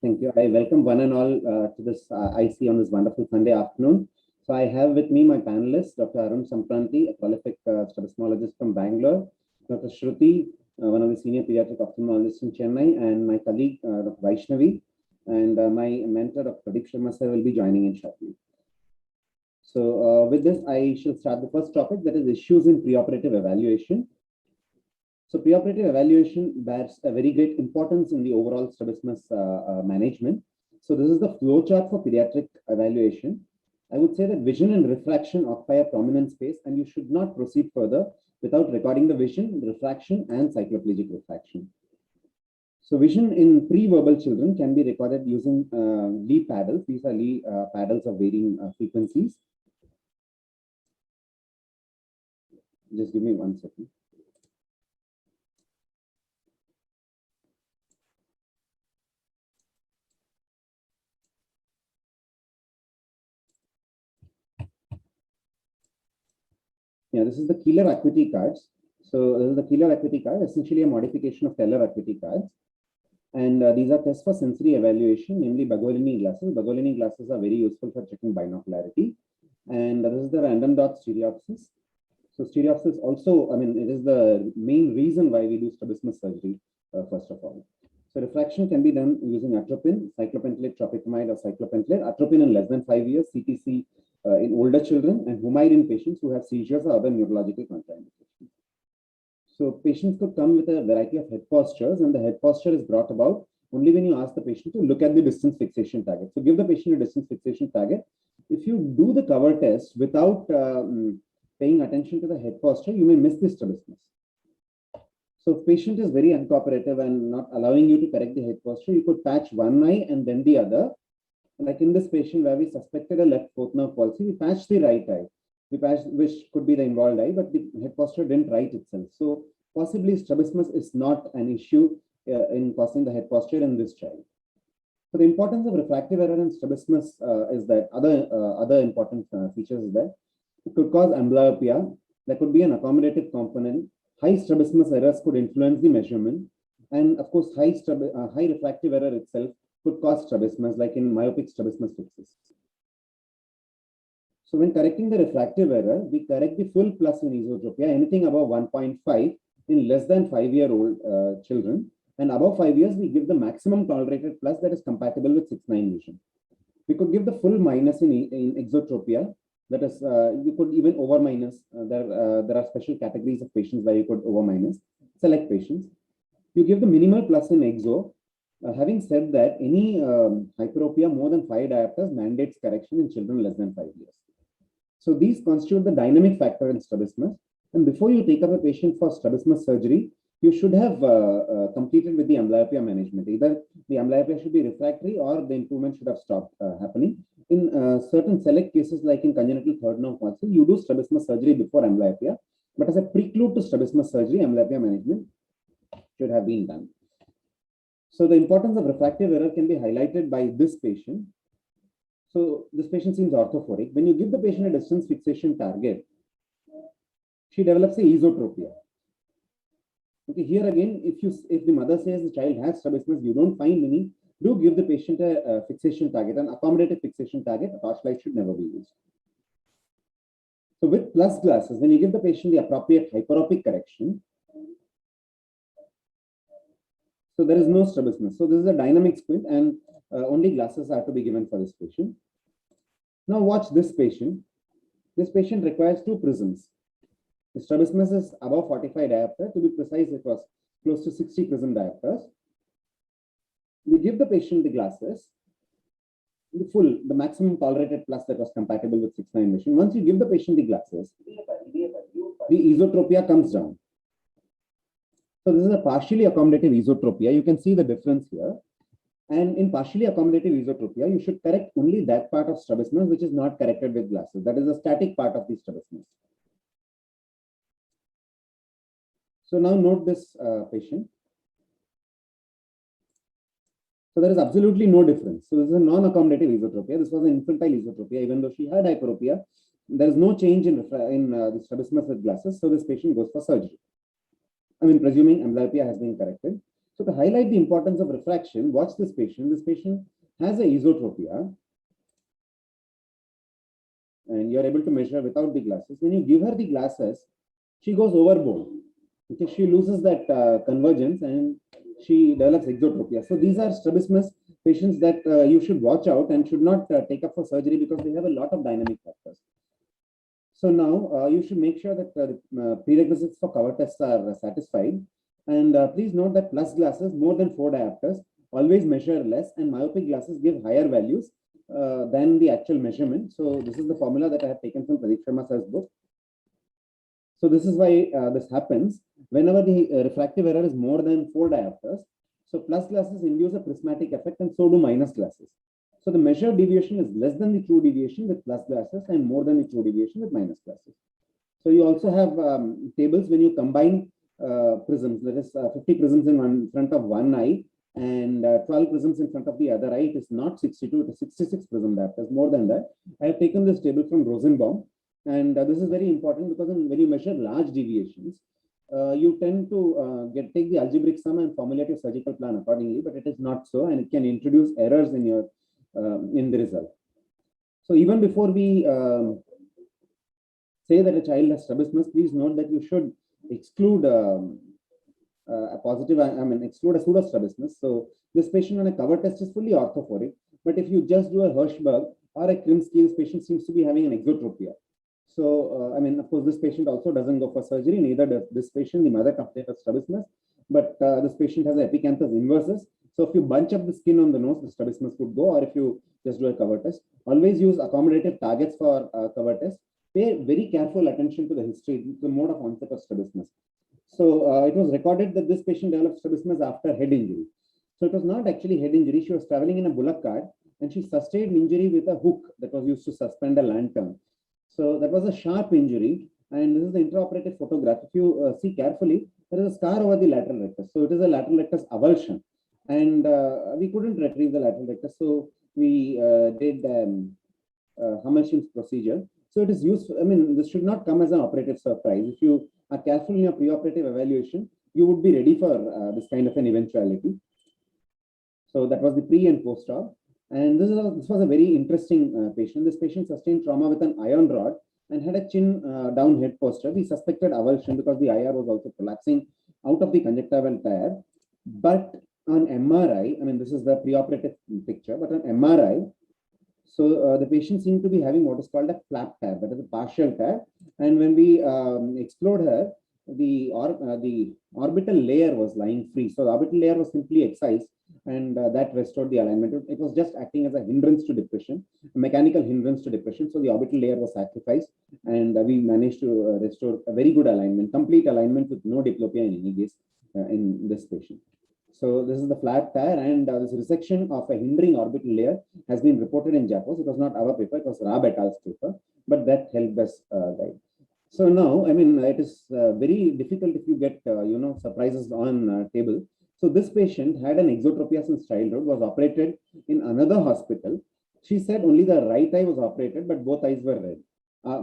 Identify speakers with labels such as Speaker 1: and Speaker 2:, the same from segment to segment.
Speaker 1: Thank you. I welcome one and all to this IC on this wonderful Sunday afternoon. So I have with me my panelists, Dr. Arun Sampranti, a prolific strabismologist from Bangalore, Dr. Shruti, one of the senior pediatric ophthalmologists in Chennai, and my colleague, Dr. Vaishnavi, and my mentor, Dr. Pradeep Sharma sir, will be joining in shortly. So with this, I shall start the first topic, that is issues in preoperative evaluation. So preoperative evaluation bears a very great importance in the overall strabismus management. So this is the flowchart for pediatric evaluation. I would say that vision and refraction occupy a prominent space, and you should not proceed further without recording the vision, refraction, and cycloplegic refraction. So vision in pre-verbal children can be recorded using Lee paddles. These are Lee paddles of varying frequencies. Just give me 1 second. Yeah, this is the Keeler Acuity cards. So this is the Keeler Acuity card, essentially a modification of Teller Acuity cards. And these are tests for sensory evaluation, namely Bagolini glasses. Bagolini glasses are very useful for checking binocularity. And this is the random dot stereopsis. So stereopsis also, it is the main reason why we do strabismus surgery, first of all. So refraction can be done using atropine, cyclopentolate, tropicamide, or cyclopentolate. Atropine in less than 5 years, CTC in older children, and humide in patients who have seizures or other neurological contraindications. So patients could come with a variety of head postures, and the head posture is brought about only when you ask the patient to look at the distance fixation target. So give the patient a distance fixation target. If you do the cover test without paying attention to the head posture, you may miss the strabismus. So if patient is very uncooperative and not allowing you to correct the head posture, you could patch one eye and then the other. Like in this patient where we suspected a left fourth nerve palsy, we patched the right eye. We patched, which could be the involved eye, but the head posture didn't right itself. So possibly strabismus is not an issue in causing the head posture in this child. So the importance of refractive error in strabismus is that other important features is that it could cause amblyopia. There could be an accommodative component. High strabismus errors could influence the measurement, and of course, high refractive error itself could cause strabismus, like in myopic strabismus fixes. So when correcting the refractive error, we correct the full plus in esotropia, anything above 1.5 in less than 5-year-old children, and above 5 years, we give the maximum tolerated plus that is compatible with 6/9 vision. We could give the full minus in exotropia. That is, you could even over minus. There are special categories of patients where you could over minus. Select patients. You give the minimal plus in exo. Having said that, any hyperopia more than 5 diopters mandates correction in children less than 5 years. So these constitute the dynamic factor in strabismus. And before you take up a patient for strabismus surgery, you should have completed with the amblyopia management. Either the amblyopia should be refractory or the improvement should have stopped happening. In certain select cases, like in congenital third nerve palsy, you do strabismus surgery before amblyopia. But as a prelude to strabismus surgery, amblyopia management should have been done. So the importance of refractive error can be highlighted by this patient. So this patient seems orthophoric. When you give the patient a distance fixation target, she develops a esotropia. Okay, here again, if the mother says the child has strabismus, you don't find any, do give the patient a fixation target, an accommodative fixation target. A torchlight should never be used. So with plus glasses, when you give the patient the appropriate hyperopic correction, so there is no strabismus. So this is a dynamic squint, and only glasses are to be given for this patient. Now watch this patient. This patient requires 2 prisms. The strabismus is above 45 diopter. To be precise, it was close to 60 prism diopters. We give the patient the glasses, the maximum tolerated plus that was compatible with 6/9 vision. Once you give the patient the glasses, the esotropia comes down. So this is a partially accommodative esotropia. You can see the difference here. And in partially accommodative esotropia, you should correct only that part of strabismus which is not corrected with glasses. That is the static part of the strabismus. So now note this patient. So there is absolutely no difference. So this is a non-accommodative esotropia. This was an infantile esotropia. Even though she had hyperopia, there is no change in the strabismus with glasses. So this patient goes for surgery. Presuming amblyopia has been corrected. So to highlight the importance of refraction, watch this patient. This patient has a esotropia, and you're able to measure without the glasses. When you give her the glasses, she goes overboard. Okay, she loses that convergence and she develops exotropia. So these are strabismus patients that you should watch out and should not take up for surgery because they have a lot of dynamic factors. So now you should make sure that the prerequisites for cover tests are satisfied. And please note that plus glasses more than 4 diopters always measure less, and myopic glasses give higher values than the actual measurement. So this is the formula that I have taken from Pradeep Sharma sir's book. So this is why this happens whenever the refractive error is more than 4 diopters. So plus glasses induce a prismatic effect, and so do minus glasses. So the measured deviation is less than the true deviation with plus glasses and more than the true deviation with minus glasses. So you also have tables when you combine prisms. There is 50 prisms in front of one eye and 12 prisms in front of the other eye. It is not 62, it is 66 prism diopters, more than that. I have taken this table from Rosenbaum, and this is very important because when you measure large deviations, you tend to take the algebraic sum and formulate your surgical plan accordingly, but it is not so, and it can introduce errors in your in the result. So even before we say that a child has strabismus, please note that you should exclude a positive, exclude a pseudostrabismus. So this patient on a cover test is fully orthophoric, but if you just do a Hirschberg or a Krimsky, this patient seems to be having an exotropia. So, of course, this patient also doesn't go for surgery, neither does this patient. The mother complains of strabismus, but this patient has epicanthus inversus. So if you bunch up the skin on the nose, the strabismus could go, or if you just do a cover test. Always use accommodative targets for cover test. Pay very careful attention to the history, the mode of onset of strabismus. So it was recorded that this patient developed strabismus after head injury. So it was not actually head injury. She was traveling in a bullock cart and she sustained injury with a hook that was used to suspend a lantern. So that was a sharp injury. And this is the intraoperative photograph. If you see carefully, there is a scar over the lateral rectus. So it is a lateral rectus avulsion. And we couldn't retrieve the lateral rectus. So we did Hammershim's procedure. So it is useful. This should not come as an operative surprise. If you are careful in your preoperative evaluation, you would be ready for this kind of an eventuality. So that was the pre and post-op. And this was a very interesting patient. This patient sustained trauma with an iron rod and had a chin down head posture. We suspected avulsion because the IR was also collapsing out of the conjunctival tear. But on MRI, this is the preoperative picture, but on MRI, so the patient seemed to be having what is called a flap tear, that is a partial tear. And when we explored her, the orbital layer was lying free. So the orbital layer was simply excised, and that restored the alignment. It was just acting as a hindrance to depression, a mechanical hindrance to depression. So the orbital layer was sacrificed, and we managed to restore a very good alignment, complete alignment with no diplopia in any case in this patient. So this is the flat tear, and this resection of a hindering orbital layer has been reported in JAPOS. It was not our paper, it was Raab et al.'s paper, but that helped us guide. So now, it is very difficult if you get, surprises on table. So this patient had an exotropia since childhood, was operated in another hospital. She said only the right eye was operated, but both eyes were red.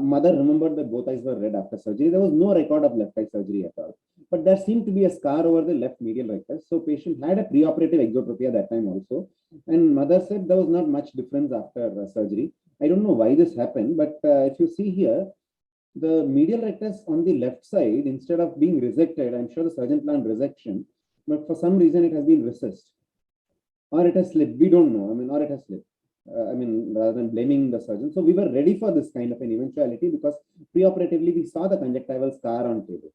Speaker 1: Mother remembered that both eyes were red after surgery. There was no record of left eye surgery at all. But there seemed to be a scar over the left medial rectus. So patient had a preoperative exotropia that time also. And mother said there was not much difference after surgery. I don't know why this happened, but if you see here, the medial rectus on the left side, instead of being resected, I'm sure the surgeon planned resection, but for some reason it has been recessed. Or it has slipped. We don't know. Or it has slipped. Rather than blaming the surgeon. So we were ready for this kind of an eventuality because preoperatively we saw the conjunctival scar on table.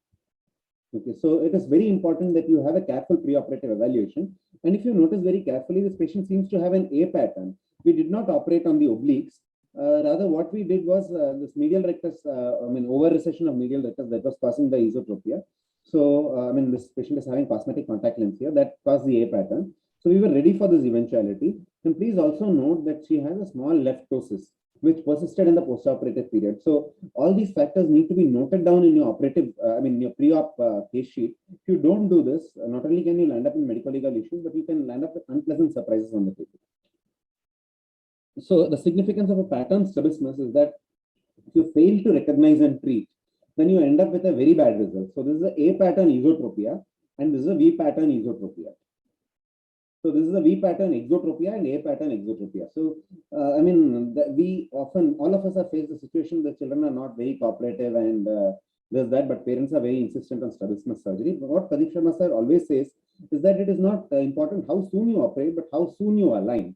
Speaker 1: Okay, so it is very important that you have a careful preoperative evaluation. And if you notice very carefully, this patient seems to have an A pattern. We did not operate on the obliques. Rather, what we did was this medial rectus, over recession of medial rectus that was causing the esotropia. So, this patient is having cosmetic contact lens here that caused the A pattern. So we were ready for this eventuality. And please also note that she has a small leftosis, which persisted in the postoperative period. So all these factors need to be noted down in your operative, your pre-op case sheet. If you don't do this, not only can you land up in medical legal issues, but you can land up with unpleasant surprises on the table. So the significance of a pattern strabismus is that if you fail to recognize and treat, then you end up with a very bad result. So this is a A pattern esotropia, and this is a V pattern esotropia. So this is a V pattern exotropia and A pattern exotropia. So I mean, we often, all of us have faced the situation that children are not very cooperative and there's that, but parents are very insistent on strabismus surgery. But what Pradeep Sharma sir always says is that it is not important how soon you operate, but how soon you align.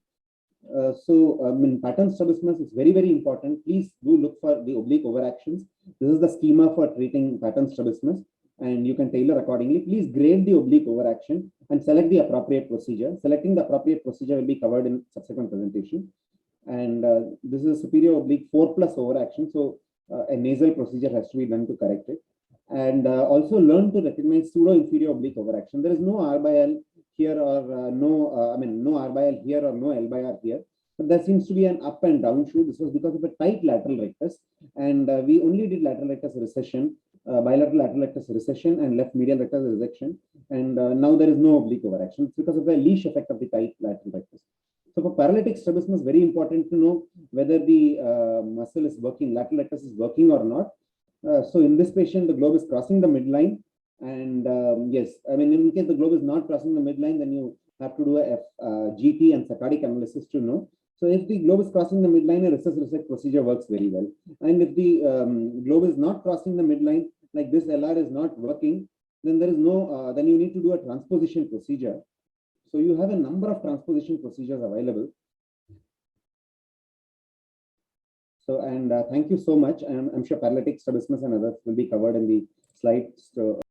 Speaker 1: In pattern strabismus, it's very, very important. Please do look for the oblique overactions. This is the schema for treating pattern strabismus, and you can tailor accordingly. Please grade the oblique overaction and select the appropriate procedure. Selecting the appropriate procedure will be covered in subsequent presentation. And this is a superior oblique 4+ overaction. So a nasal procedure has to be done to correct it. And also learn to recognize pseudo-inferior oblique overaction. There is no R by L here or no R by L here or no L by R here. But there seems to be an up and down shoe. This was because of a tight lateral rectus. And we only did lateral rectus recession, bilateral lateral rectus recession and left medial rectus resection. And now there is no oblique overaction. It's because of the leash effect of the tight lateral rectus. So for paralytic strabismus, very important to know whether the muscle is working, lateral rectus is working or not. So in this patient, the globe is crossing the midline. And yes, I mean, in case the globe is not crossing the midline, then you have to do a GT and saccadic analysis to know. So if the globe is crossing the midline, a recess resect procedure works very well. And if the globe is not crossing the midline, like this LR is not working, then there is no, then you need to do a transposition procedure. So you have a number of transposition procedures available. So, and thank you so much. I'm sure paralytic strabismus and others will be covered in the slides. So